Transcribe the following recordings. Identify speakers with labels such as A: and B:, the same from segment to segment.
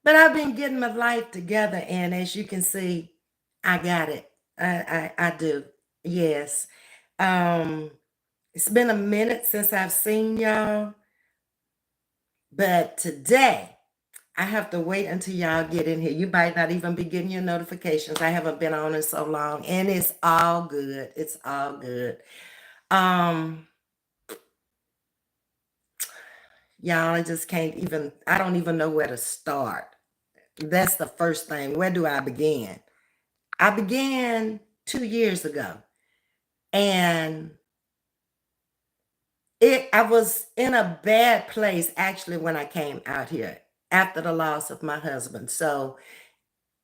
A: But I've been getting my life together, and as you can see, I got it. I do. Yes. Um, it's been a minute since I've seen y'all, but today I have to wait until y'all get in here. You might not even be getting your notifications. I haven't been on in so long, and it's all good. It's all good. Um, y'all, I just can't even, I don't even know where to start. That's the first thing. Where do I begin? I began 2 years ago, and I was in a bad place actually when I came out here after the loss of my husband. So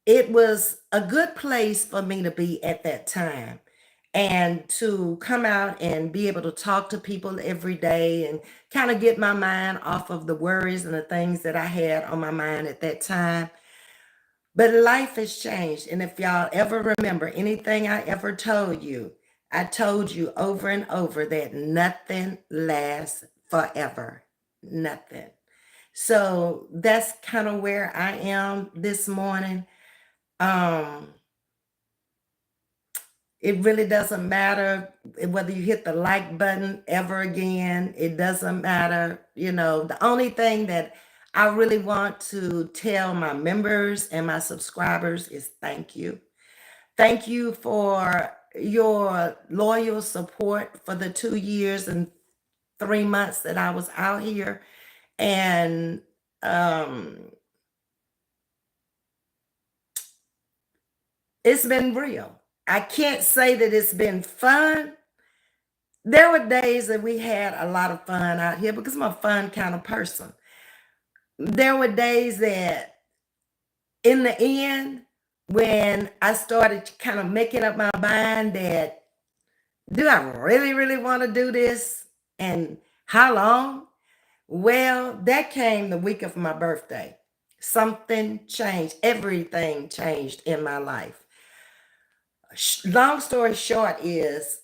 A: it was a good place for me to be at that time, and to come out and be able to talk to people every day and kind of get my mind off of the worries and the things that I had on my mind at that time. But life has changed. And if y'all ever remember anything I ever told you, I told you over and over that nothing lasts forever. Nothing. So that's kind of where I am this morning. Um, it really doesn't matter whether you hit the like button ever again. It doesn't matter. The only thing that I really want to tell my members and my subscribers is thank you. Thank you for your loyal support for the 2 years and 3 months that I was out here. And it's been real. I can't say that it's been fun. There were days that we had a lot of fun out here because I'm a fun kind of person. There were days that in the end, when I started kind of making up my mind that, do I really, really want to do this? And how long? Well, that came the week of my birthday. Something changed. Everything changed in my life. Long story short is,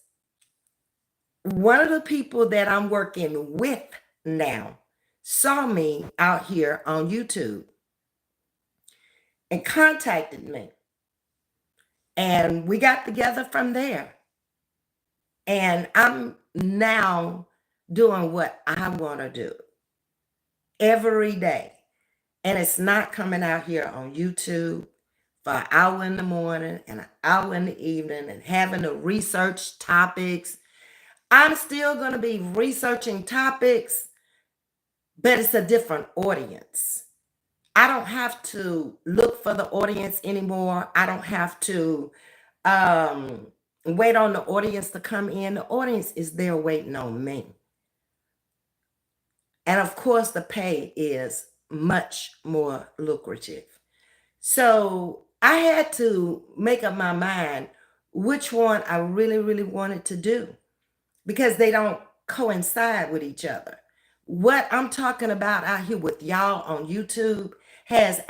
A: one of the people that I'm working with now saw me out here on YouTube and contacted me. And we got together from there. And I'm now doing what I want to do every day. And it's not coming out here on YouTube for an hour in the morning and an hour in the evening and having to research topics. I'm still going to be researching topics, but it's a different audience. I don't have to look for the audience anymore. I don't have to wait on the audience to come in. The audience is there waiting on me. And of course, the pay is much more lucrative. So I had to make up my mind which one I really, really wanted to do, because they don't coincide with each other. What I'm talking about out here with y'all on YouTube has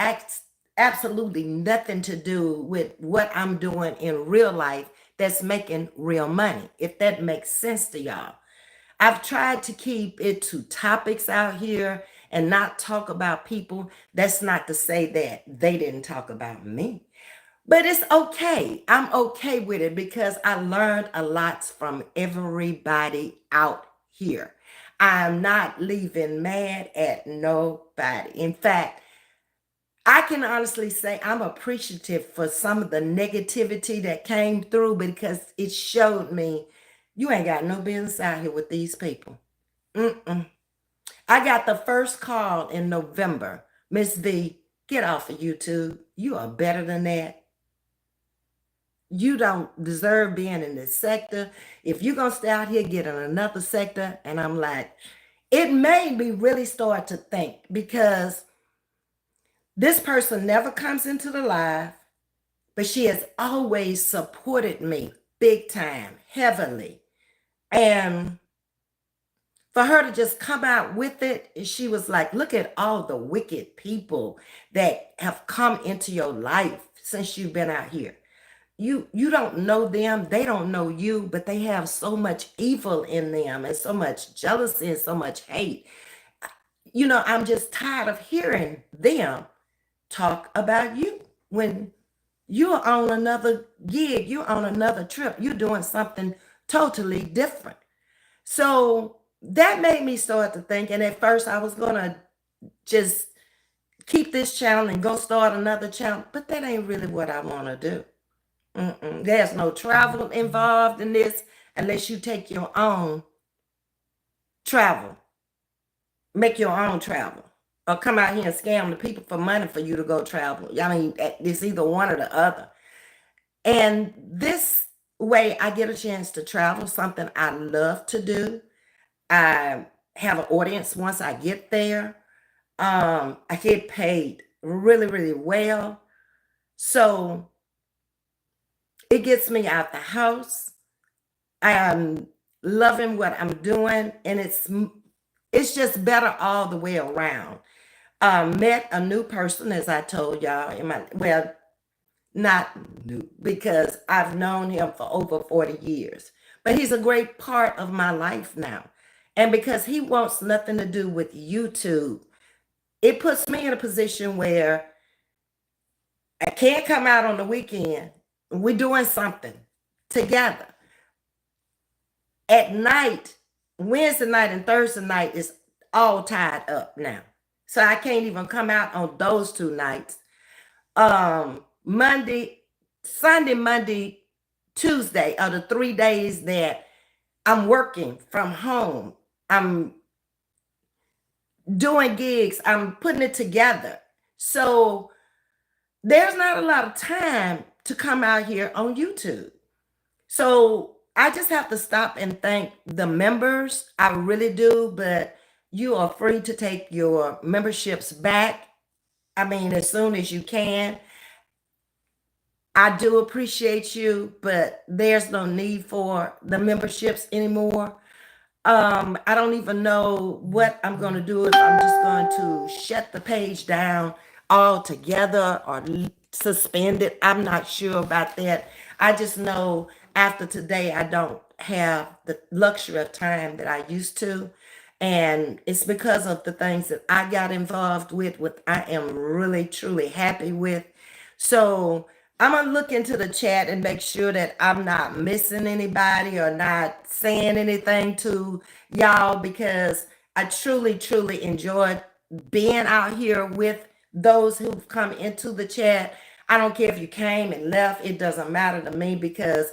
A: absolutely nothing to do with what I'm doing in real life that's making real money, if that makes sense to y'all. I've tried to keep it to topics out here and not talk about people. That's not to say that they didn't talk about me, but it's okay. I'm okay with it because I learned a lot from everybody out here. I'm not leaving mad at nobody. In fact, I can honestly say I'm appreciative for some of the negativity that came through, because it showed me you ain't got no business out here with these people. Mm-mm. I got the first call in November. Ms.V, get off of YouTube. You are better than that. You don't deserve being in this sector. If you're going to stay out here, get in another sector. And I'm like, it made me really start to think, because this person never comes into the live, but she has always supported me big time, heavily. And for her to just come out with it, she was like, look at all the wicked people that have come into your life since you've been out here. You don't know them, they don't know you, but they have so much evil in them and so much jealousy and so much hate. I'm just tired of hearing them talk about you. When you're on another gig, you're on another trip, you're doing something totally different. So that made me start to think. And at first, I was going to just keep this channel and go start another channel, but that ain't really what I want to do. There's no travel involved in this unless you take your own travel, make your own travel, or come out here and scam the people for money for you to go travel. I mean, it's either one or the other. And this way, I get a chance to travel, something I love to do. I have an audience once I get there. I get paid really, really well. So it gets me out the house. I'm loving what I'm doing, and it's just better all the way around. Met a new person, as I told y'all in my, well, not new because I've known him for over 40 years, but he's a great part of my life now. And because he wants nothing to do with YouTube, it puts me in a position where I can't come out on the weekend. We're doing something together. At night, Wednesday night and Thursday night is all tied up now. So I can't even come out on those two nights. Monday, Sunday, Monday, Tuesday are the 3 days that I'm working from home. I'm doing gigs. I'm putting it together. So there's not a lot of time to come out here on YouTube. So I just have to stop and thank the members. I really do, but you are free to take your memberships back. I mean, as soon as you can. I do appreciate you, but there's no need for the memberships anymore. I don't even know what I'm going to do, if I'm just going to shut the page down altogether or suspend it. I'm not sure about that. I just know after today, I don't have the luxury of time that I used to. And it's because of the things that I got involved with I am really, truly happy with. So I'm gonna look into the chat and make sure that I'm not missing anybody or not saying anything to y'all, because I truly, truly enjoyed being out here with those who've come into the chat. I don't care if you came and left, it doesn't matter to me, because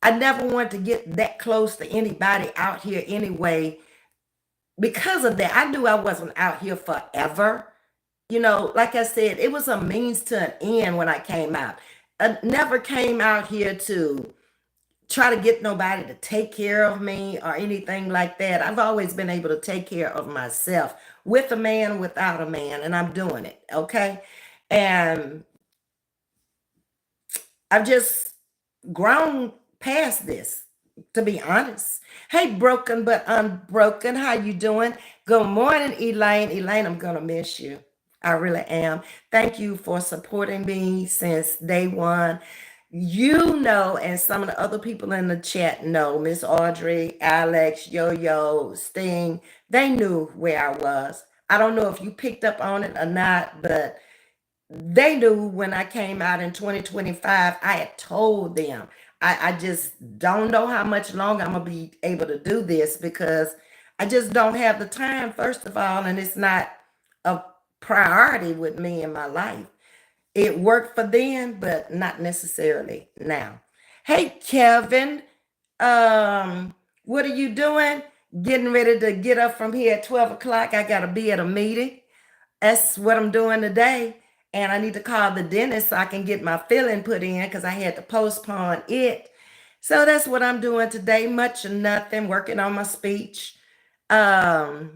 A: I never wanted to get that close to anybody out here anyway. Because of that, I knew I wasn't out here forever. You know, like I said, it was a means to an end when I came out. I never came out here to try to get nobody to take care of me or anything like that. I've always been able to take care of myself, with a man, without a man, and I'm doing it, okay? And I've just grown past this, to be honest. Hey, broken but unbroken, how you doing? Good morning, Elaine. Elaine, I'm gonna miss you. I really am. Thank you for supporting me since day one. You know, and some of the other people in the chat know, Miss Audrey, Alex, Yo-Yo, Sting, they knew where I was. I don't know if you picked up on it or not, but they knew when I came out in 2025. I had told them, I just don't know how much longer I'm going to be able to do this, because I just don't have the time, first of all, and it's not a priority with me in my life. It worked for then, but not necessarily now. Hey, Kevin, what are you doing? Getting ready to get up from here at 12 o'clock. I got to be at a meeting. That's what I'm doing today. And I need to call the dentist so I can get my filling put in, because I had to postpone it. So that's what I'm doing today. Much or nothing, working on my speech. Hey,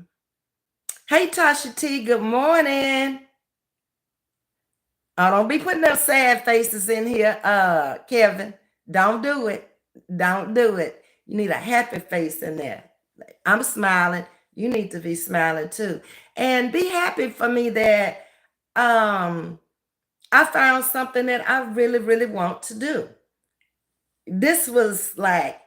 A: Tasha T, good morning. Oh, don't be putting up sad faces in here, Kevin. Don't do it. Don't do it. You need a happy face in there. I'm smiling. You need to be smiling too. And be happy for me that I found something that I really, really want to do. This was like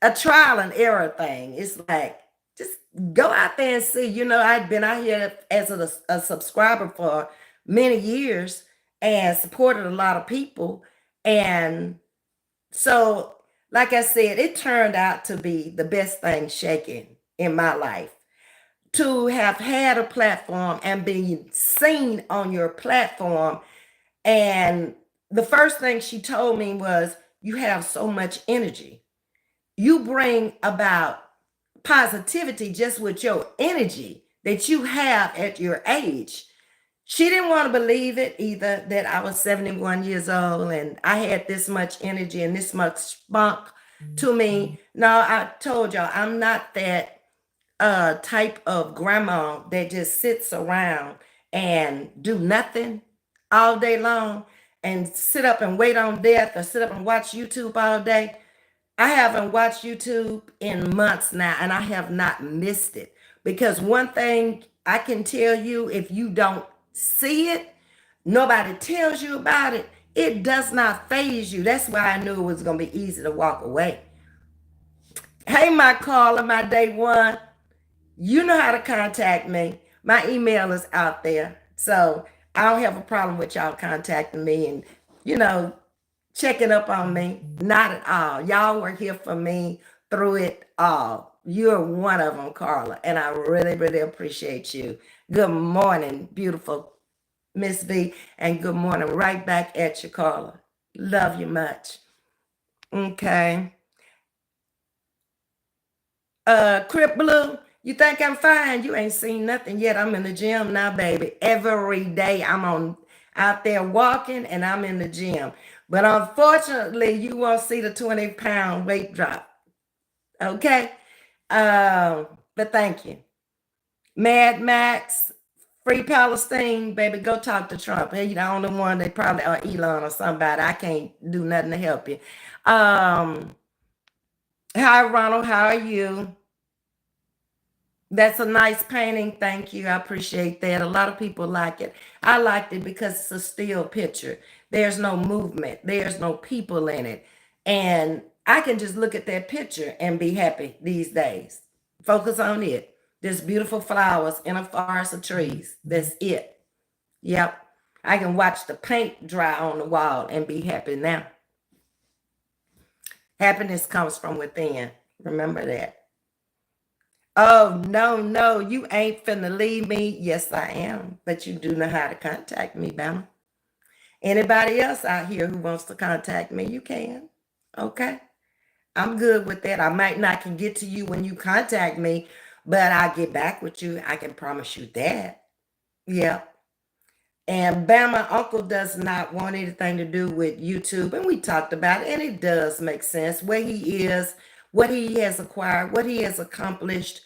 A: a trial and error thing. It's like Just go out there and see. I've been out here as a subscriber for many years and supported a lot of people. And so, like I said, it turned out to be the best thing shaking in my life. To have had a platform and being seen on your platform. And the first thing she told me was, you have so much energy. You bring about positivity just with your energy that you have at your age. She didn't want to believe it either, that I was 71 years old and I had this much energy and this much spunk to me. No, I told y'all, I'm not that type of grandma that just sits around and do nothing all day long and sit up and wait on death or sit up and watch YouTube all day. I haven't watched YouTube in months now, and I have not missed it. Because one thing I can tell you, if you don't see it, nobody tells you about it, it does not phase you. That's why I knew it was going to be easy to walk away. Hey, my caller, my day one, you know how to contact me. My email is out there. So I don't have a problem with y'all contacting me and, you know, checking up on me. Not at all. Y'all were here for me through it all. You're one of them, Carla, and I really, really appreciate you. Good morning, beautiful Miss V, and good morning right back at you, Carla. Love you much. Okay. Crip Blue, you think I'm fine? You ain't seen nothing yet. I'm in the gym now, baby. Every day I'm out there walking and I'm in the gym. But unfortunately, you won't see the 20-pound weight drop. Okay? But thank you. Mad Max, Free Palestine, baby, go talk to Trump. You're the only one, they probably are Elon or somebody. I can't do nothing to help you. Hi, Ronald, how are you? That's a nice painting. Thank you. I appreciate that. A lot of people like it. I liked it because it's a still picture. There's no movement. There's no people in it. And I can just look at that picture and be happy these days. Focus on it. There's beautiful flowers in a forest of trees. That's it. Yep. I can watch the paint dry on the wall and be happy now. Happiness comes from within. Remember that. Oh, no, you ain't finna leave me. Yes, I am. But you do know how to contact me, Bama. Anybody else out here who wants to contact me, you can. Okay. I'm good with that. I might not can get to you when you contact me, but I'll get back with you. I can promise you that. Yeah. And Bama Uncle does not want anything to do with YouTube. And we talked about it, and it does make sense where he is, what he has acquired, what he has accomplished.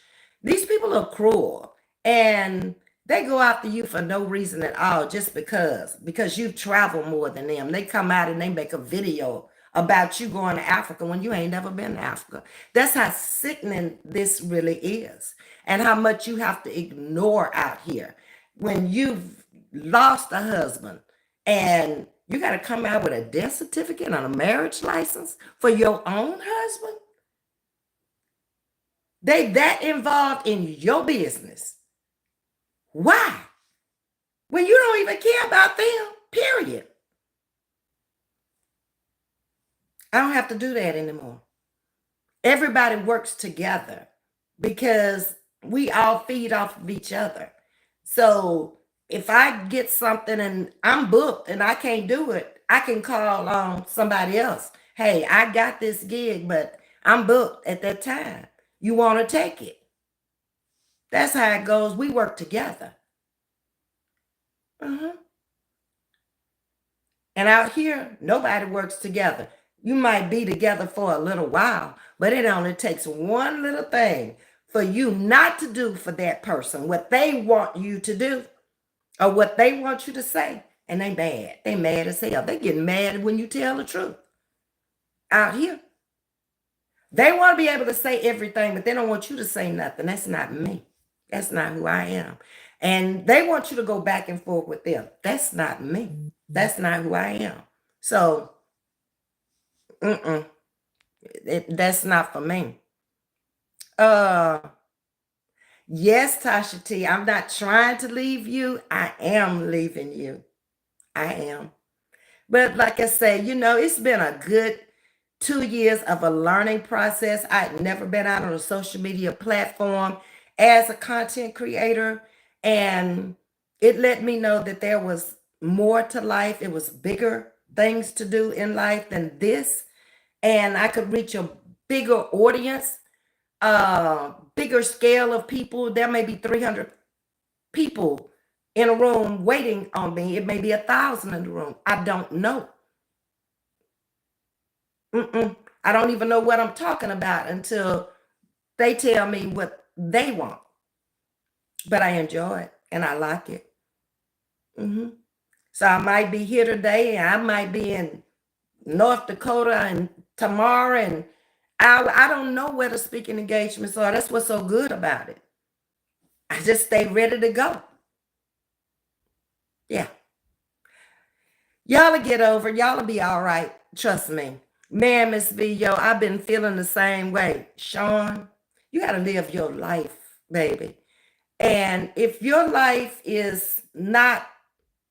A: These people are cruel, and they go after you for no reason at all, just because you travel more than them. They come out and they make a video about you going to Africa when you ain't never been to Africa. That's how sickening this really is, and how much you have to ignore out here when you've lost a husband and you got to come out with a death certificate and a marriage license for your own husband. They that involved in your business. Why? When you don't even care about them, period. I don't have to do that anymore. Everybody works together because we all feed off of each other. So if I get something and I'm booked and I can't do it, I can call on somebody else. Hey, I got this gig, but I'm booked at that time. You want to take it? That's how it goes. We work together. And out here, nobody works together. You might be together for a little while, but it only takes one little thing for you not to do for that person what they want you to do or what they want you to say. And they mad. They mad as hell. They get mad when you tell the truth. Out here, they want to be able to say everything, but they don't want you to say nothing. That's not me. That's not who I am. And they want you to go back and forth with them. That's not me. That's not who I am. So, that's not for me. Yes, Tasha T, I'm not trying to leave you. I am leaving you. I am. But like I say, it's been a good 2 years of a learning process. I'd never been out on a social media platform as a content creator. And it let me know that there was more to life. It was bigger things to do in life than this. And I could reach a bigger audience, bigger scale of people. There may be 300 people in a room waiting on me. It may be 1,000 in the room. I don't know. I don't even know what I'm talking about until they tell me what they want. But I enjoy it and I like it. So I might be here today and I might be in North Dakota and tomorrow, and I don't know where the speaking engagements are. That's what's so good about it. I just stay ready to go. Yeah. Y'all will get over. Y'all will be all right. Trust me. Man, Ms.V, yo, I've been feeling the same way. Sean, you got to live your life, baby. And if your life is not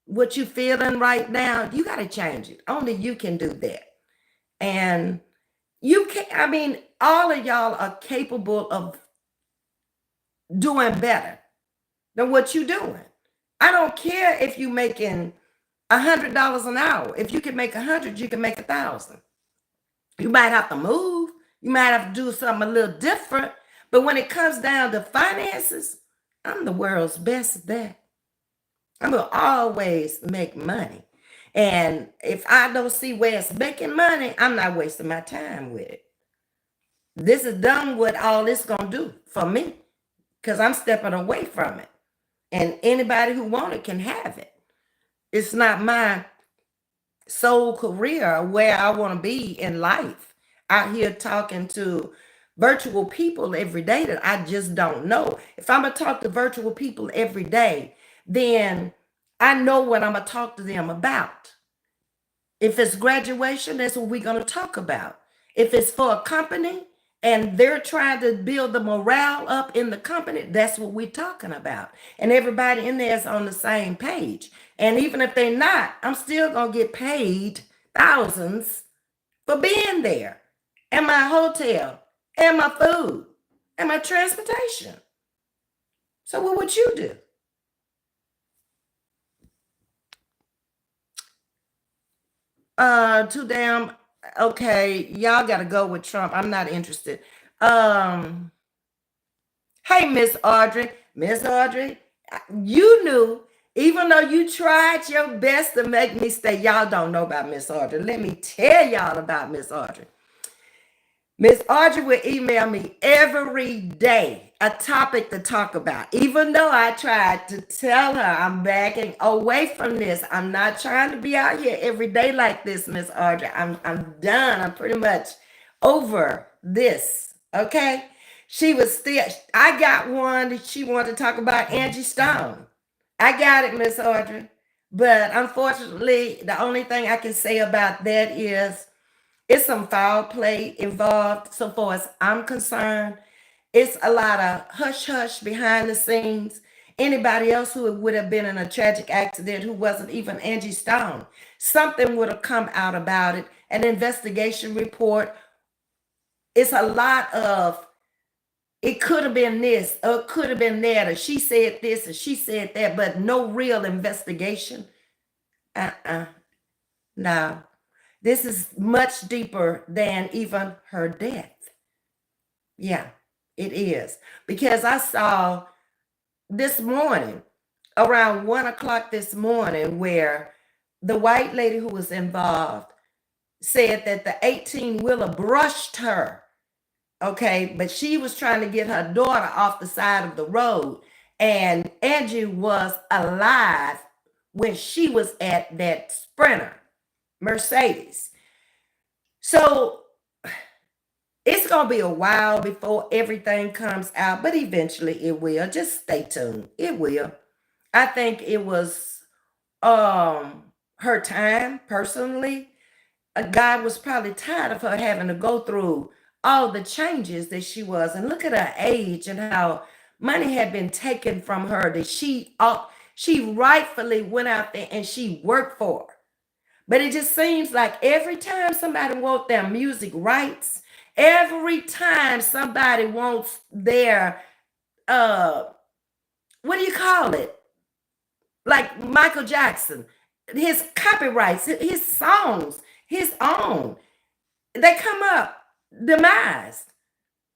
A: what you feeling right now, you got to change it. Only you can do that. And you can, I mean, all of y'all are capable of doing better than what you're doing. I don't care if you're making $100 an hour. If you can make 100, you can make 1,000. You might have to move. You might have to do something a little different. But when it comes down to finances, I'm the world's best at that. I'm going to always make money. And if I don't see where it's making money, I'm not wasting my time with it. This is done what all this going to do for me, because I'm stepping away from it. And anybody who wants it can have it. It's not my sole career where I want to be in life. Out here talking to virtual people every day that I just don't know. If I'm going to talk to virtual people every day, then I know what I'm going to talk to them about. If it's graduation, that's what we're going to talk about. If it's for a company and they're trying to build the morale up in the company, that's what we're talking about. And everybody in there is on the same page. And even if they're not, I'm still going to get paid thousands for being there, and my hotel, and my food, and my transportation. So what would you do? Too damn. Okay, y'all gotta go with Trump. I'm not interested. Um, hey, Miss Audrey. Miss Audrey, you knew, even though you tried your best to make me stay, y'all don't know about Miss Audrey. Let me tell y'all about Miss Audrey. Miss Audrey would email me every day a topic to talk about, even though I tried to tell her I'm backing away from this. I'm not trying to be out here every day like this, Miss Audrey. I'm done. I'm pretty much over this. Okay. She was still, I got one that she wanted to talk about Angie Stone. I got it, Miss Audrey. But unfortunately, the only thing I can say about that is it's some foul play involved. So far as I'm concerned, it's a lot of hush hush behind the scenes. Anybody else who would have been in a tragic accident who wasn't even Angie Stone, something would have come out about it. An investigation report. It's a lot of, it could have been this, or it could have been that, or she said this, or she said that, but no real investigation. No. This is much deeper than even her death. Yeah, it is. Because I saw this morning, around 1 o'clock this morning, where the white lady who was involved said that the 18-wheeler brushed her. Okay, but she was trying to get her daughter off the side of the road. And Angie was alive when she was at that Sprinter, Mercedes. So it's going to be a while before everything comes out, but eventually it will. Just stay tuned. It will. I think it was her time personally. God was probably tired of her having to go through all the changes that she was. And look at her age and how Money had been taken from her that she rightfully went out there and she worked for. But it just seems like every time somebody wants their music rights, every time somebody wants their what do you call it? Like Michael Jackson, his copyrights, his songs, his own, they come up demise.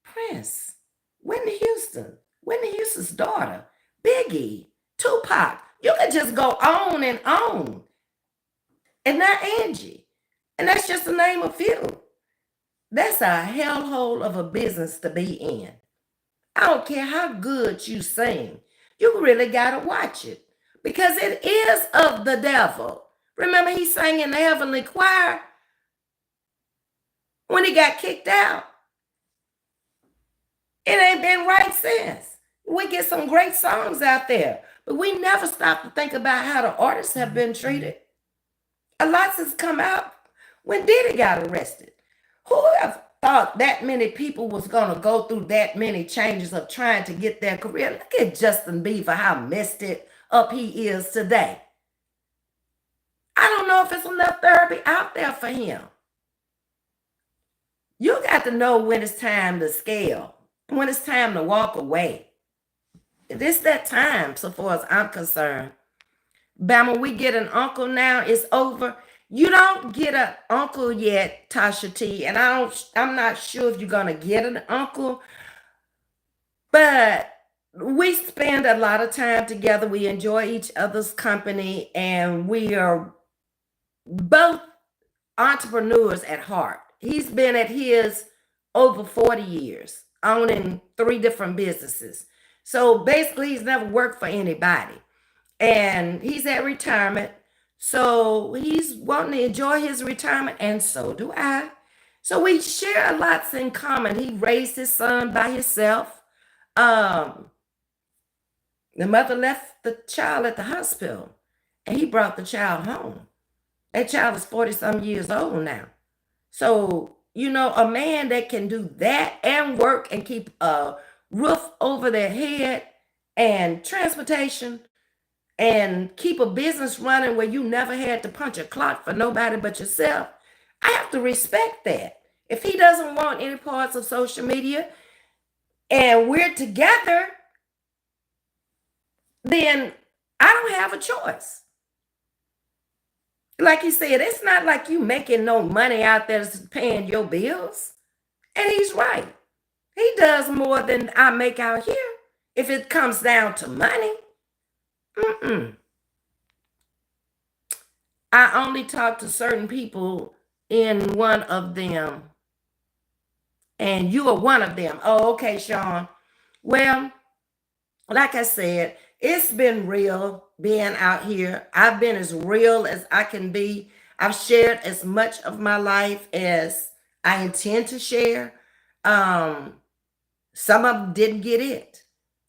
A: Prince, Whitney Houston's daughter, Biggie, Tupac. You can just go on and on. And not Angie. And that's just the name of few. That's a hellhole of a business to be in. I don't care how good you sing. You really got to watch it because it is of the devil. Remember, he sang in the heavenly choir when he got kicked out. It ain't been right since. We get some great songs out there, but we never stop to think about how the artists have been treated. A lot has come out when Diddy got arrested. Who would have thought that many people was going to go through that many changes of trying to get their career? Look at Justin Bieber, how messed it up he is today. I don't know if it's enough therapy out there for him. You got to know when it's time to scale, when it's time to walk away. It's that time, so far as I'm concerned. Bama, we get an uncle now, it's over. You don't get an uncle yet, Tasha T, and I'm not sure if you're gonna get an uncle, but we spend a lot of time together. We enjoy each other's company, and we are both entrepreneurs at heart. He's been at his over 40 years, owning 3 different businesses. So basically, he's never worked for anybody. And he's at retirement. So he's wanting to enjoy his retirement, and so do I. So we share lots in common. He raised his son by himself. The mother left the child at the hospital, and he brought the child home. That child is 40-some years old now. So, a man that can do that and work and keep a roof over their head and transportation and keep a business running where you never had to punch a clock for nobody but yourself, I have to respect that. If he doesn't want any parts of social media and we're together, then I don't have a choice. Like you said, it's not like you making no money out there paying your bills. And he's right. He does more than I make out here if it comes down to money. I only talk to certain people in one of them. And you are one of them. Oh, okay, Sean. Well, like I said, it's been real being out here. I've been as real as I can be. I've shared as much of my life as I intend to share. Some of them didn't get it.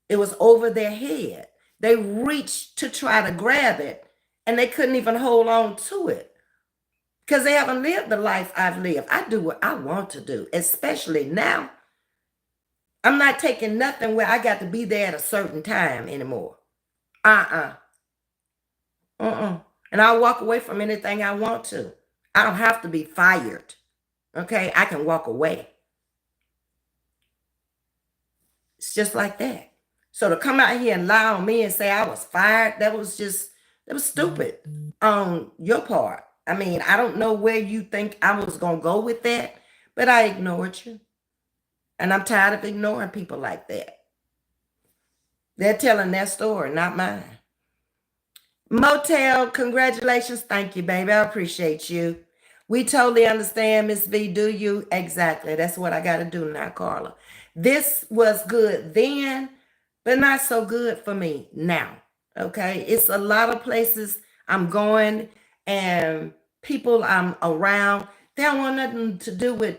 A: It was over their head. They reached to try to grab it, and they couldn't even hold on to it because they haven't lived the life I've lived. I do what I want to do, especially now. I'm not taking nothing where I got to be there at a certain time anymore. And I'll walk away from anything I want to. I don't have to be fired. Okay, I can walk away. It's just like that. So to come out here and lie on me and say I was fired, that was stupid on your part. I mean, I don't know where you think I was going to go with that, but I ignored you. And I'm tired of ignoring people like that. They're telling their story, not mine. Motel, congratulations. Thank you, baby. I appreciate you. We totally understand, Ms.V. Do you? Exactly. That's what I got to do now, Carla. This was good then, but not so good for me now. Okay. It's a lot of places I'm going and people I'm around. They don't want nothing to do with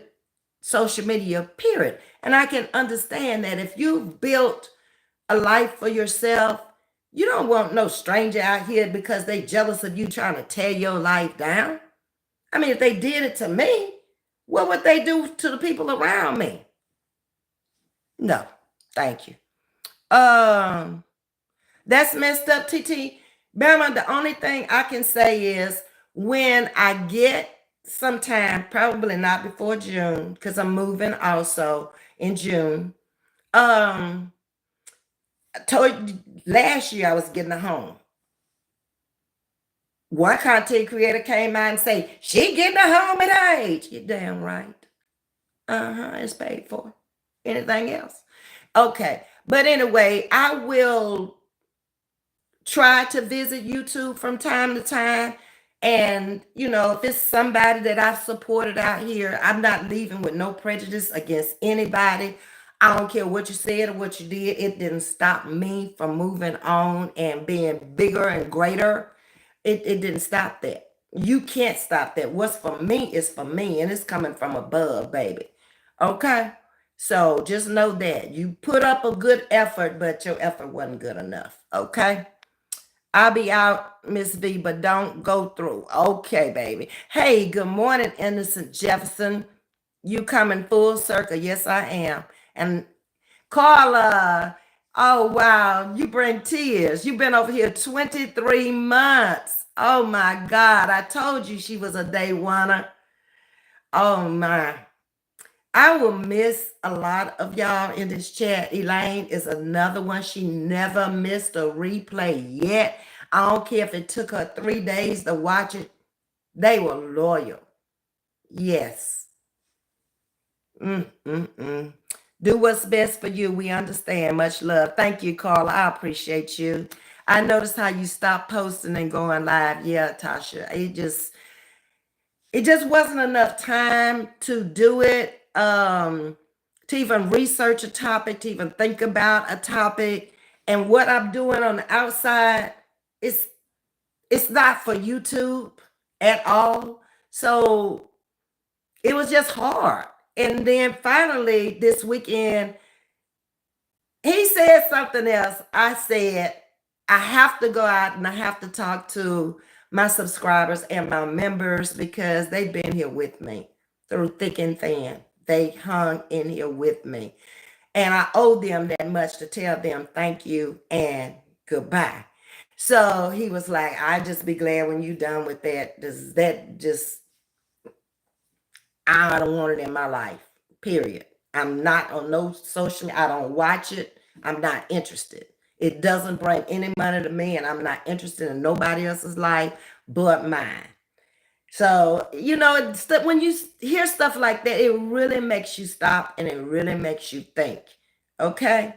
A: social media, period. And I can understand that if you've built a life for yourself, you don't want no stranger out here because they jealous of you trying to tear your life down. I mean, if they did it to me, what would they do to the people around me? No, thank you. Um, that's messed up, TT. Bama, the only thing I can say is when I get sometime, probably not before June, because I'm moving also in June. Um, I told you last year I was getting a home. One content creator came out and say, she getting a home at her age. You're damn right. It's paid for. Anything else? Okay. But anyway, I will try to visit YouTube from time to time. And, if it's somebody that I've supported out here, I'm not leaving with no prejudice against anybody. I don't care what you said or what you did. It didn't stop me from moving on and being bigger and greater. It didn't stop that. You can't stop that. What's for me is for me, and it's coming from above, baby. Okay? So just know that. You put up a good effort, but your effort wasn't good enough. Okay? I'll be out, Miss V, but don't go through. Okay, baby. Hey, good morning, Innocent Jefferson. You coming full circle. Yes, I am. And Carla, oh, wow. You bring tears. You've been over here 23 months. Oh, my God. I told you she was a day oneer. Oh, my. I will miss a lot of y'all in this chat. Elaine is another one. She never missed a replay yet. I don't care if it took her 3 days to watch it. They were loyal. Yes. Do what's best for you. We understand. Much love. Thank you, Carla. I appreciate you. I noticed how you stopped posting and going live. Yeah, Tasha. It just wasn't enough time to do it, to even research a topic, to even think about a topic. And what I'm doing on the outside, it's not for YouTube at all. So it was just hard. And then finally this weekend, he said something else. I said, I have to go out and I have to talk to my subscribers and my members because they've been here with me through thick and thin. They hung in here with me. And I owe them that much to tell them thank you and goodbye. So he was like, I just be glad when you done with that. I don't want it in my life, period. I'm not on no social, I don't watch it. I'm not interested. It doesn't bring any money to me, and I'm not interested in nobody else's life but mine. So, when you hear stuff like that, it really makes you stop and it really makes you think. Okay?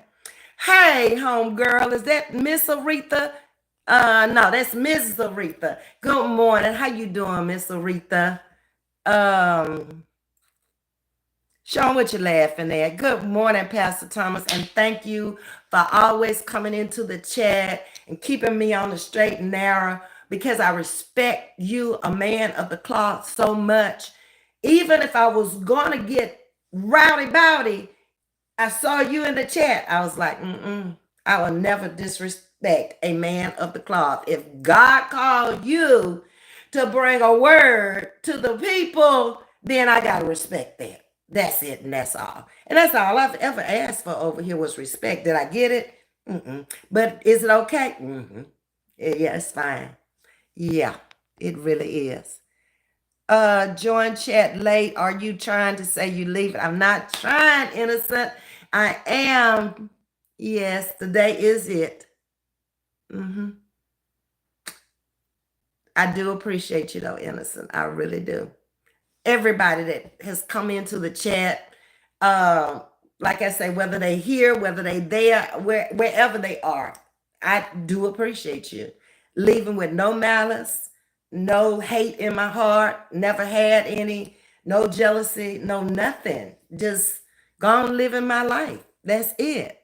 A: Hey, homegirl, is that Miss Aretha? No, that's Mrs. Aretha. Good morning. How you doing, Miss Aretha? Um, Sean, what you laughing at? Good morning, Pastor Thomas, and thank you for always coming into the chat and keeping me on the straight and narrow because I respect you, a man of the cloth, so much. Even if I was going to get rowdy bowdy, I saw you in the chat. I was like, I will never disrespect a man of the cloth. If God called you to bring a word to the people, then I got to respect that. That's it, and that's all. And that's all I've ever asked for over here was respect. Did I get it? But is it okay? Yeah, it's fine. Yeah, it really is. Join chat late. Are you trying to say you leave it? I'm not trying, innocent. I am. Yes, today is it. I do appreciate you though, innocent. I really do. Everybody that has come into the chat, like I say, whether they here, whether they there, wherever they are, I do appreciate you. Leaving with no malice, no hate in my heart, never had any, no jealousy, no nothing. Just gone living my life. That's it.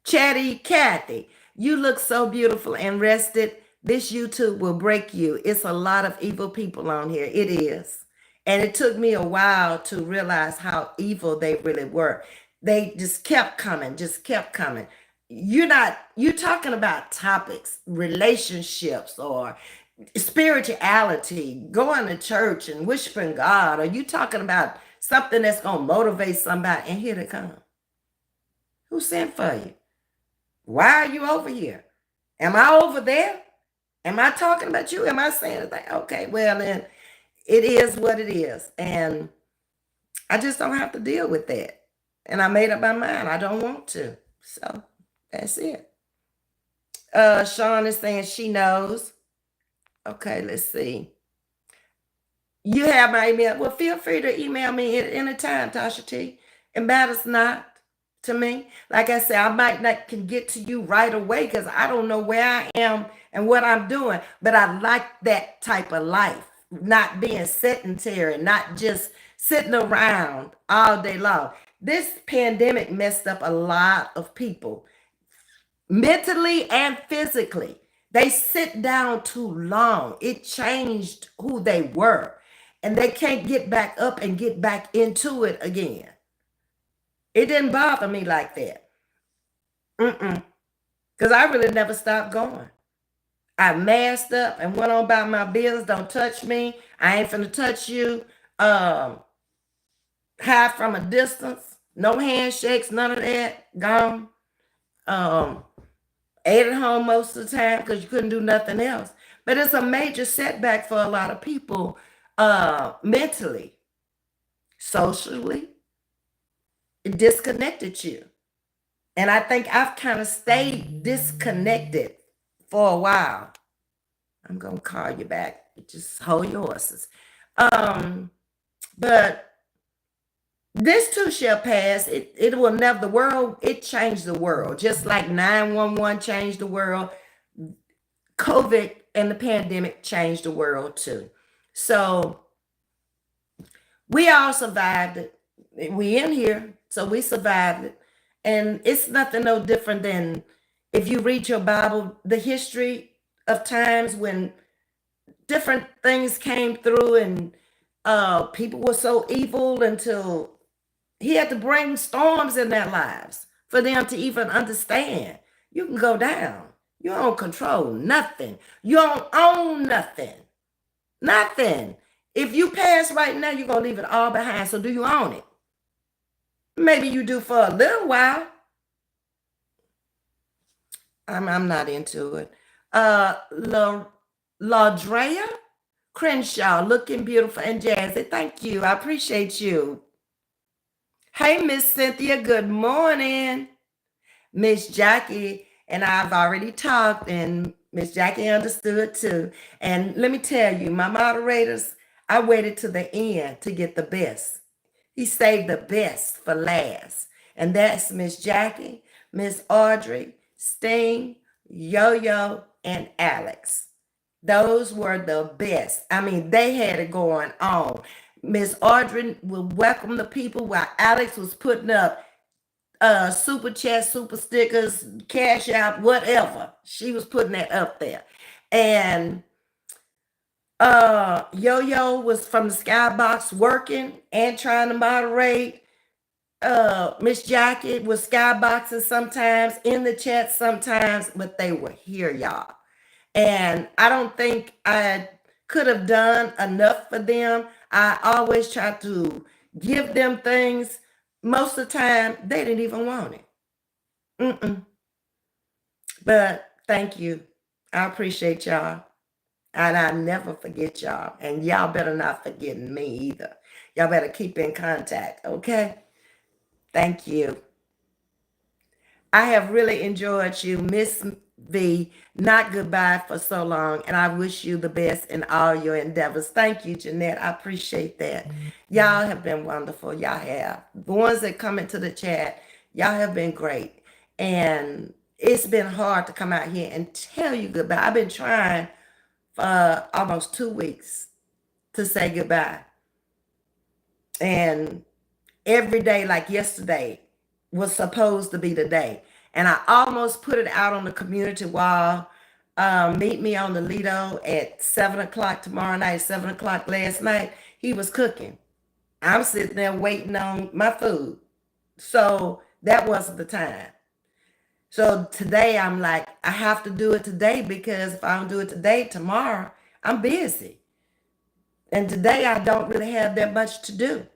A: Chatty Cathy, you look so beautiful and rested. This YouTube will break you. It's a lot of evil people on here. It is. And it took me a while to realize how evil they really were. They just kept coming, just kept coming. You're talking about topics, relationships, or spirituality, going to church and worshiping God. Are you talking about something that's going to motivate somebody? And here they come. Who sent for you? Why are you over here? Am I over there? Am I talking about you? Am I saying anything? Okay, well then it is what it is. And I just don't have to deal with that. And I made up my mind. I don't want to. So that's it. Sean is saying she knows. Okay, let's see. You have my email. Well, feel free to email me at any time, Tasha T. It matters not to me. Like I said, I might not can get to you right away because I don't know where I am and what I'm doing. But I like that type of life, not being sedentary, not just sitting around all day long. This pandemic messed up a lot of people, mentally and physically. They sit down too long. It changed who they were, and they can't get back up and get back into it again. It didn't bother me like that. Because I really never stopped going. I masked up and went on about my business. Don't touch me. I ain't finna touch you. Hide from a distance. No handshakes, none of that. Gone. Ate at home most of the time because you couldn't do nothing else. But it's a major setback for a lot of people, mentally, socially. It disconnected you. And I think I've kind of stayed disconnected for a while. I'm going to call you back. Just hold your horses. But this too shall pass. It will never, the world, it changed the world. Just like 911 changed the world, COVID and the pandemic changed the world too. So we all survived it. We in here, so we survived it. And it's nothing no different than if you read your Bible, the history of times when different things came through and people were so evil until he had to bring storms in their lives for them to even understand. You can go down. You don't control nothing. You don't own nothing. Nothing. If you pass right now, you're going to leave it all behind. So do you own it? Maybe you do for a little while. I'm not into it. LaDrea Crenshaw, looking beautiful and jazzy. Thank you. I appreciate you. Hey, Miss Cynthia, good morning. Miss Jackie and I've already talked, and Miss Jackie understood too. And let me tell you, my moderators, I waited to the end to get the best. He saved the best for last. And that's Miss Jackie, Miss Audrey, Sting, Yo-Yo, and Alex. Those were the best. I mean, they had it going on. Miss Audrey will welcome the people while Alex was putting up super chat, super stickers, cash out, whatever. She was putting that up there. And Yo-Yo was from the skybox working and trying to moderate. Miss Jackie was skyboxing sometimes, in the chat sometimes, but they were here, y'all. And I don't think I could have done enough for them. I always try to give them things. Most of the time, they didn't even want it. But thank you. I appreciate y'all. And I never forget y'all. And y'all better not forget me either. Y'all better keep in contact, okay? Thank you. I have really enjoyed you, Ms.V. Not goodbye for so long, and I wish you the best in all your endeavors. Thank you, Jeanette. I appreciate that. Y'all have been wonderful. Y'all have. The ones that come into the chat, y'all have been great. And it's been hard to come out here and tell you goodbye. I've been trying for almost 2 weeks to say goodbye. And every day, like yesterday, was supposed to be the day. And I almost put it out on the community wall. Meet me on the Lido at 7 o'clock tomorrow night, 7 o'clock last night. He was cooking. I'm sitting there waiting on my food. So that wasn't the time. So today I'm like, I have to do it today, because if I don't do it today, tomorrow, I'm busy. And today I don't really have that much to do.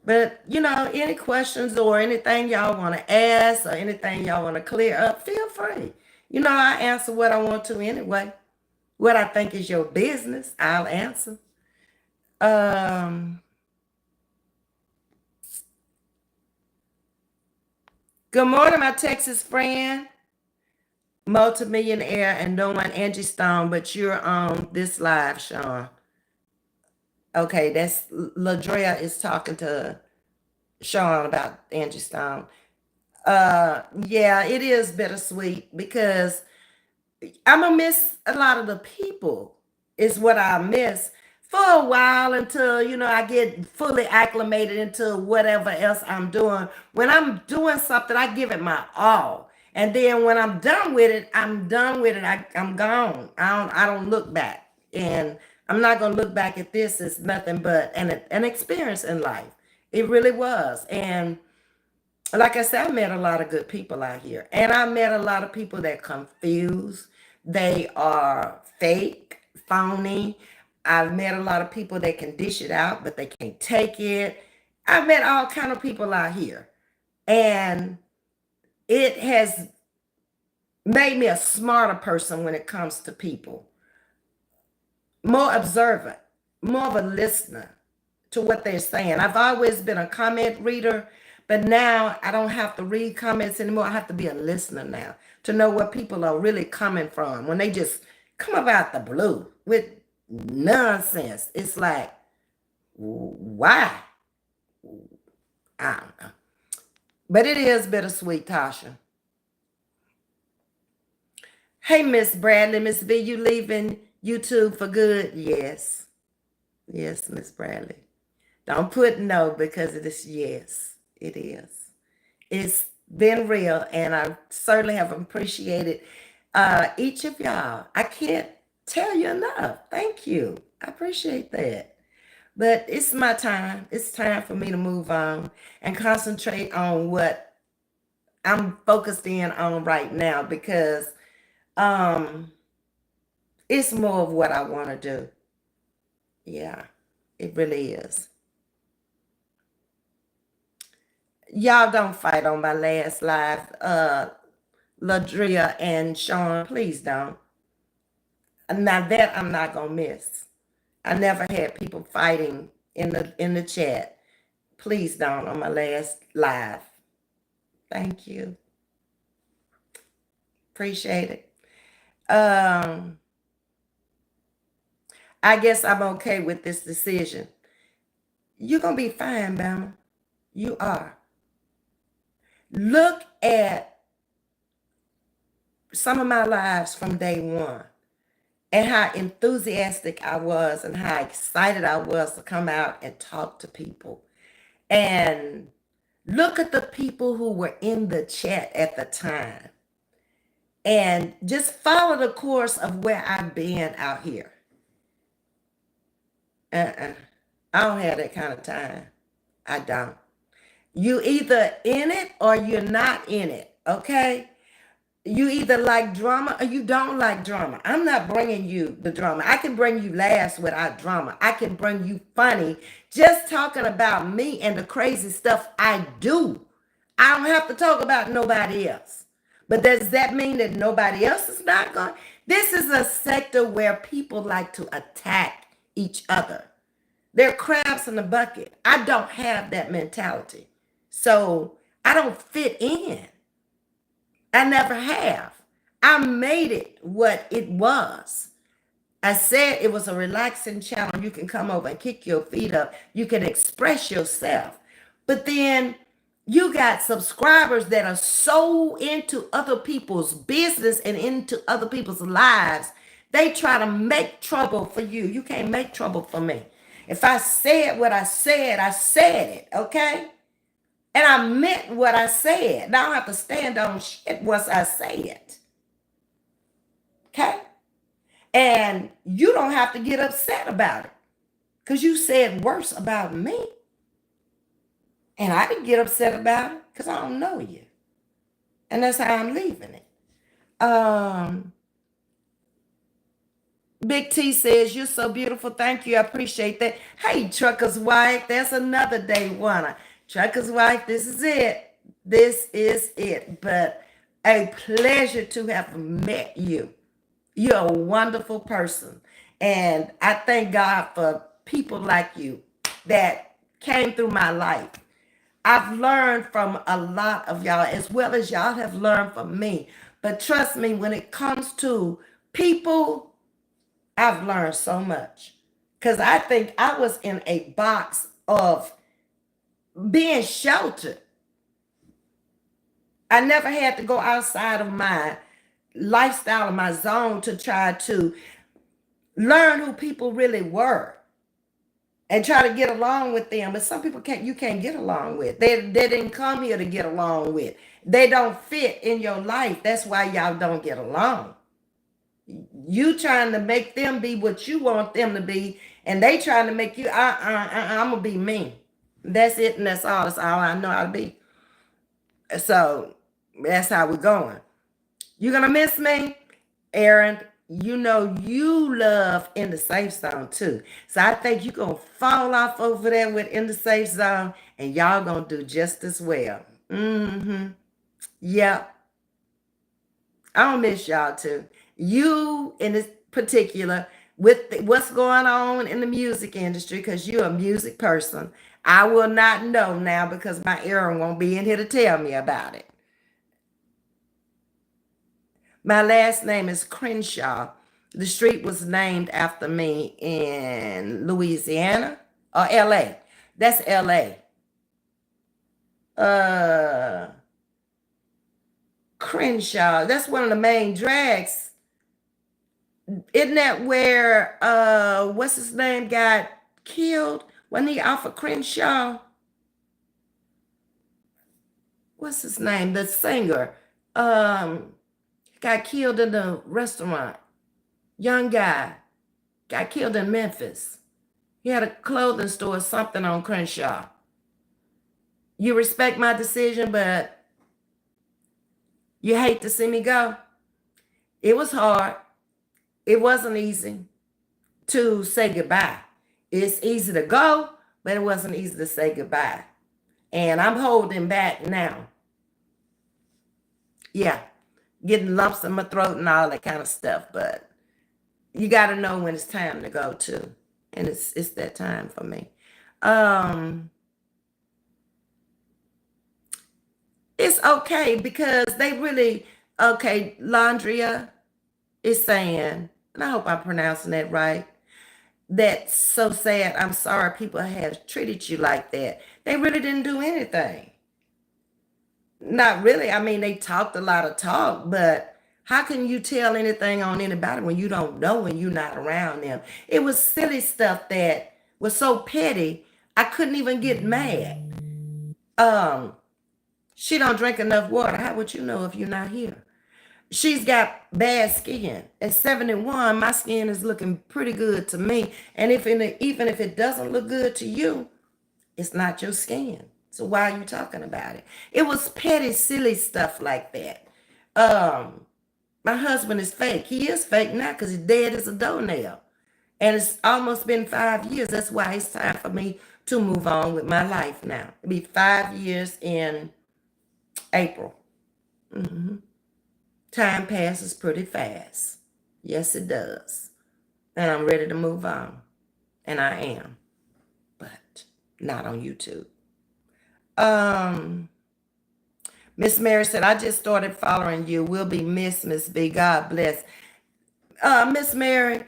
A: But any questions or anything y'all want to ask or anything y'all want to clear up, feel free. I answer what I want to anyway. What I think is your business, I'll answer. Um, Good morning, my Texas friend, multimillionaire, and no one Angie Stone, but you're on this live, Sean. Okay, that's Ladrea is talking to Sean about Angie Stone. Yeah, it is bittersweet because I'm gonna miss a lot of the people, is what I miss for a while until I get fully acclimated into whatever else I'm doing. When I'm doing something, I give it my all. And then when I'm done with it, I'm done with it. I'm gone. I don't look back. And I'm not gonna look back at this as nothing but an experience in life. It really was. And like I said, I met a lot of good people out here. And I met a lot of people that confused. They are fake, phony. I've met a lot of people that can dish it out, but they can't take it. I've met all kind of people out here. And it has made me a smarter person when it comes to people. More observant, more of a listener to what they're saying. I've always been a comment reader, but now I don't have to read comments anymore. I have to be a listener now to know where people are really coming from. When they just come about the blue with nonsense, it's like, why? I don't know. But it is bittersweet, Tasha. Hey, Miss Bradley, Ms.V, you leaving YouTube for good? Yes. Yes, Miss Bradley. Don't put no because it is yes. It is. It's been real, and I certainly have appreciated each of y'all. I can't tell you enough. Thank you. I appreciate that. But it's my time. It's time for me to move on and concentrate on what I'm focused in on right now because um it's more of what I want to do. Yeah, it really is. Y'all don't fight on my last live. Ladria and Sean, please don't. Now that I'm not gonna miss. I never had people fighting in the chat. Please don't on my last live. Thank you. Appreciate it. Um, I guess I'm okay with this decision. You're gonna be fine, Bama. You are. Look at some of my lives from day one and how enthusiastic I was and how excited I was to come out and talk to people. And look at the people who were in the chat at the time and just follow the course of where I've been out here. Uh-uh. I don't have that kind of time. I don't. You either in it or you're not in it, okay? You either like drama or you don't like drama. I'm not bringing you the drama. I can bring you laughs without drama. I can bring you funny just talking about me and the crazy stuff I do. I don't have to talk about nobody else. But does that mean that nobody else is not going? This is a sector where people like to attack each other. They're crabs in the bucket. I don't have that mentality. So I don't fit in. I never have. I made it what it was. I said it was a relaxing channel. You can come over and kick your feet up. You can express yourself. But then you got subscribers that are so into other people's business and into other people's lives. They try to make trouble for you. You can't make trouble for me. If I said what I said it, okay? And I meant what I said. Now I don't have to stand on shit once I say it. Okay? And you don't have to get upset about it. Because you said worse about me. And I didn't get upset about it because I don't know you. And that's how I'm leaving it. Um, Big T says, you're so beautiful. Thank you. I appreciate that. Hey, Trucker's Wife, that's another day one. Trucker's Wife, this is it. This is it. But a pleasure to have met you. You're a wonderful person. And I thank God for people like you that came through my life. I've learned from a lot of y'all as well as y'all have learned from me. But trust me, when it comes to people, I've learned so much. Because I think I was in a box of being sheltered. I never had to go outside of my lifestyle, my zone, to try to learn who people really were and try to get along with them. But some people you can't get along with. They didn't come here to get along with. They don't fit in your life. That's why y'all don't get along. You trying to make them be what you want them to be, and they trying to make you, I'm gonna be me. That's it, and that's all. That's all I know how to be. So that's how we're going. You gonna miss me, Aaron? You know you love In the Safe Zone too. So I think you're gonna fall off over there with In the Safe Zone, and y'all gonna do just as well. Mm-hmm. Yep. I don't miss y'all too. You in this particular, with what's going on in the music industry, because you're a music person. I will not know now because my Aaron won't be in here to tell me about it. My last name is Crenshaw. The street was named after me in Louisiana or LA. That's LA. Uh Crenshaw. That's one of the main drags. Isn't that where what's his name got killed? Wasn't he off of Crenshaw? What's his name? The singer. Um got killed in the restaurant. Young guy. Got killed in Memphis. He had a clothing store or something on Crenshaw. You respect my decision, but you hate to see me go. It was hard. It wasn't easy to say goodbye. It's easy to go, but it wasn't easy to say goodbye. And I'm holding back now. Yeah, getting lumps in my throat and all that kind of stuff. But you got to know when it's time to go too, and it's that time for me. Um, it's okay because they really okay. Landria is saying, and I hope I'm pronouncing that right. That's so sad. I'm sorry people have treated you like that. They really didn't do anything. Not really. I mean, they talked a lot of talk, but how can you tell anything on anybody when you don't know when you're not around them? It was silly stuff that was so petty, I couldn't even get mad. Um, she don't drink enough water. How would you know if you're not here? She's got bad skin. At 71, my skin is looking pretty good to me. And even if it doesn't look good to you, it's not your skin. So why are you talking about it? It was petty, silly stuff like that. Um, my husband is fake. He is fake now because he's dead as a doornail. And it's almost been 5 years. That's why it's time for me to move on with my life now. It'll be 5 years in April. Mhm. Time passes pretty fast. Yes, it does. And I'm ready to move on. And I am. But not on YouTube. Um, Miss Mary said, I just started following you. We'll be missed, Miss V. God bless. Miss Mary,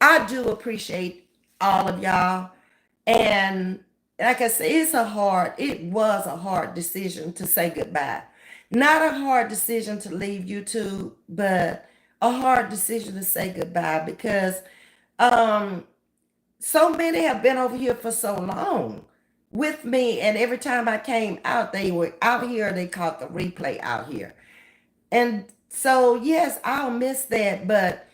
A: I do appreciate all of y'all. And like I said, it was a hard decision to say goodbye. Not a hard decision to leave YouTube, but a hard decision to say goodbye because um so many have been over here for so long with me, and every time I came out, they were out here. They caught the replay out here, and so yes, I'll miss that. But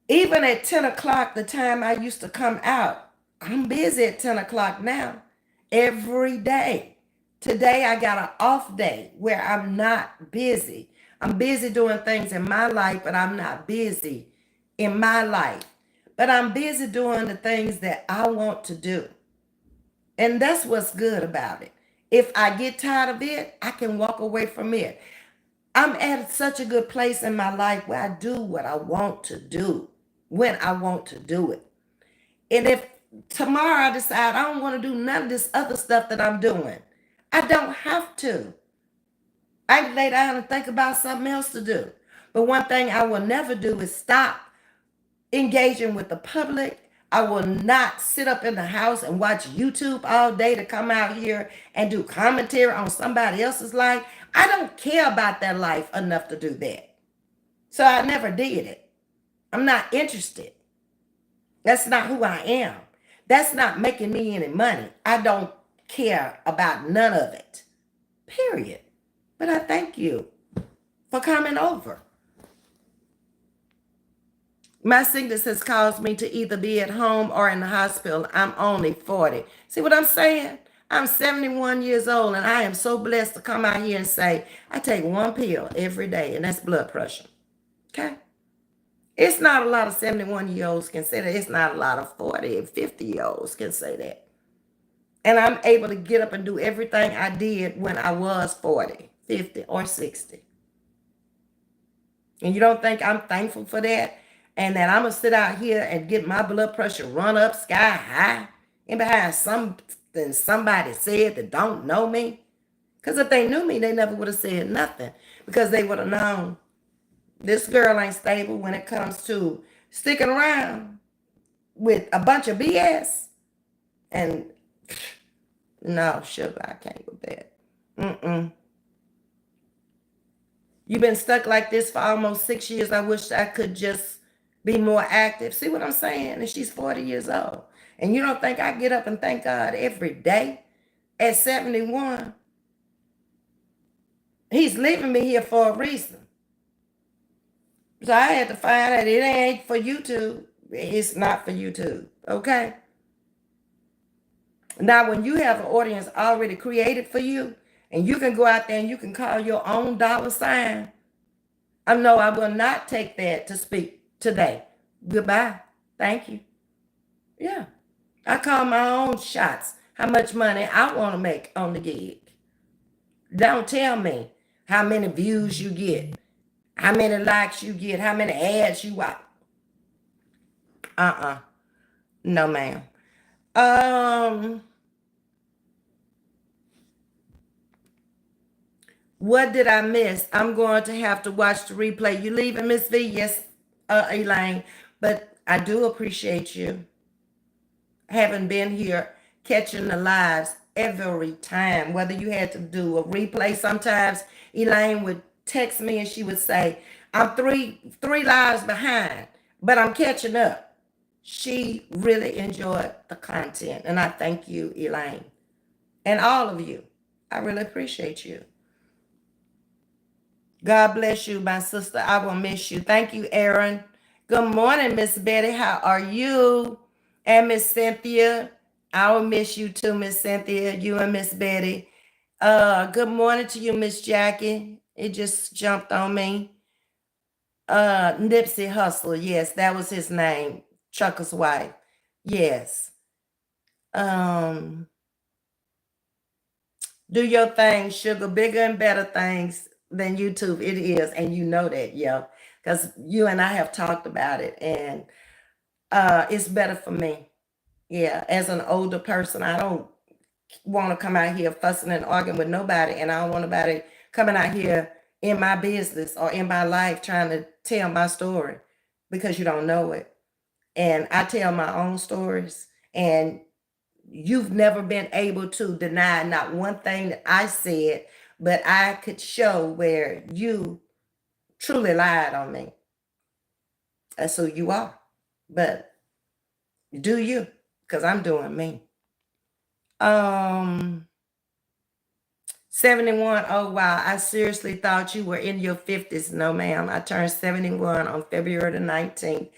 A: even at 10 o'clock, the time I used to come out, I'm busy at 10 o'clock now, every day. Today I got an off day where I'm not busy. I'm busy doing things in my life, but I'm not busy in my life, but I'm busy doing the things that I want to do. And that's what's good about it. If I get tired of it, I can walk away from it. I'm at such a good place in my life where I do what I want to do when I want to do it. And if tomorrow I decide I don't want to do none of this other stuff that I'm doing, I don't have to. I can lay down and think about something else to do. But one thing I will never do is stop engaging with the public. I will not sit up in the house and watch YouTube all day to come out here and do commentary on somebody else's life. I don't care about their life enough to do that. So I never did it. I'm not interested. That's not who I am. That's not making me any money. I don't care about none of it. Period. But I thank you for coming over. My sickness has caused me to either be at home or in the hospital. I'm only 40. See what I'm saying? I'm 71 years old, and I am so blessed to come out here and say, I take one pill every day, and that's blood pressure. Okay? It's not a lot of 71-year-olds can say that. It's not a lot of 40 and 50-year-olds can say that. And I'm able to get up and do everything I did when I was 40, 50, or 60. And you don't think I'm thankful for that? And that I'm going to sit out here and get my blood pressure run up sky high and behind something somebody said that don't know me? Because if they knew me, they never would have said nothing. Because they would have known this girl ain't stable when it comes to sticking around with a bunch of BS. And no, sugar, I can't with that. You've been stuck like this for almost 6 years. I wish I could just be more active. See what I'm saying? And she's 40 years old. And you don't think I get up and thank God every day at 71? He's leaving me here for a reason. So I had to find out it ain't for YouTube. It's not for YouTube. Okay? Now, when you have an audience already created for you, and you can go out there and you can call your own dollar sign, I know I will not take that to speak today. Goodbye. Thank you. Yeah. I call my own shots, how much money I want to make on the gig. Don't tell me how many views you get, how many likes you get, how many ads you watch. No, ma'am. What did I miss? I'm going to have to watch the replay. You leaving, Ms.V? Yes, Elaine. But I do appreciate you having been here, catching the lives every time. Whether you had to do a replay, sometimes Elaine would text me and she would say, I'm three lives behind, but I'm catching up. She really enjoyed the content. And I thank you, Elaine. And all of you. I really appreciate you. God bless you, my sister. I will miss you. Thank you, Aaron. Good morning, Miss Betty. How are you? And Miss Cynthia. I will miss you too, Miss Cynthia. You and Miss Betty. Good morning to you, Miss Jackie. It just jumped on me. Nipsey Hussle. Yes, that was his name. Chucker's wife. Yes. Do your thing, sugar. Bigger and better things than YouTube. It is, and you know that, yo. Because you and I have talked about it, and it's better for me. Yeah, as an older person, I don't want to come out here fussing and arguing with nobody, and I don't want nobody coming out here in my business or in my life trying to tell my story because you don't know it. And I tell my own stories, and you've never been able to deny not one thing that I said, but I could show where you truly lied on me. That's who you are. But do you? Because I'm doing me. 71. Oh wow. I seriously thought you were in your 50s. No, ma'am. I turned 71 on February the 19th.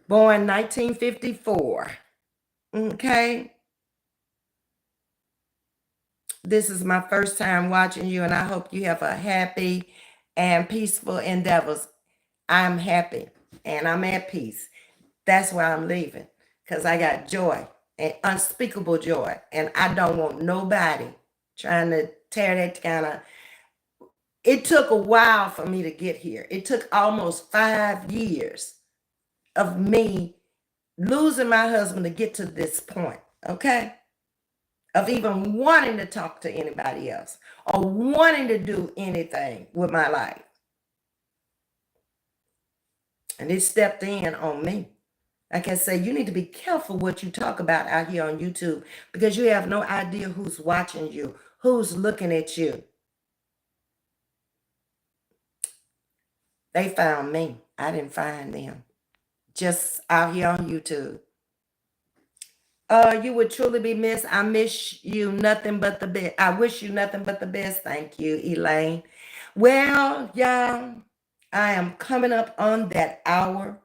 A: Born 1954. Okay. This is my first time watching you, and I hope you have a happy and peaceful endeavors. I'm happy. and I'm at peace. That's why I'm leaving, because I got joy and unspeakable joy, and I don't want nobody trying to tear that kind of. It took a while for me to get here. It took almost 5 years of me losing my husband to get to this point, okay? Of even wanting to talk to anybody else or wanting to do anything with my life. And it stepped in on me. Like I say, you need to be careful what you talk about out here on YouTube, because you have no idea who's watching you, who's looking at you. They found me. I didn't find them. Just out here on YouTube. You would truly be missed. I miss you nothing but the best. I wish you nothing but the best. Thank you, Elaine. Well, y'all, I am coming up on that hour.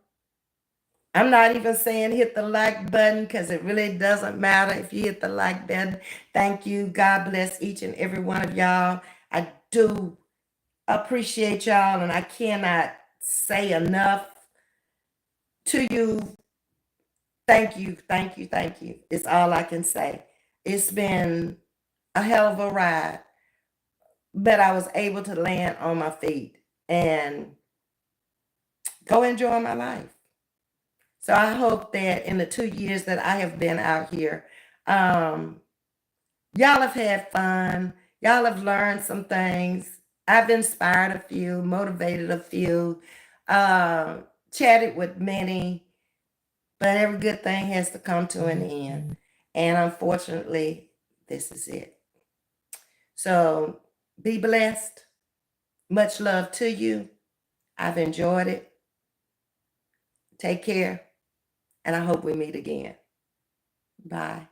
A: I'm not even saying hit the like button, because it really doesn't matter if you hit the like button. Thank you. God bless each and every one of y'all. I do appreciate y'all, and I cannot say enough to you. Thank you, thank you, thank you. It's all I can say. It's been a hell of a ride, but I was able to land on my feet and go enjoy my life. So I hope that in the 2 years that I have been out here, y'all have had fun. Y'all have learned some things. I've inspired a few, motivated a few, chatted with many, but every good thing has to come to an end. And unfortunately, this is it. So be blessed. Much love to you. I've enjoyed it. Take care. And I hope we meet again. Bye.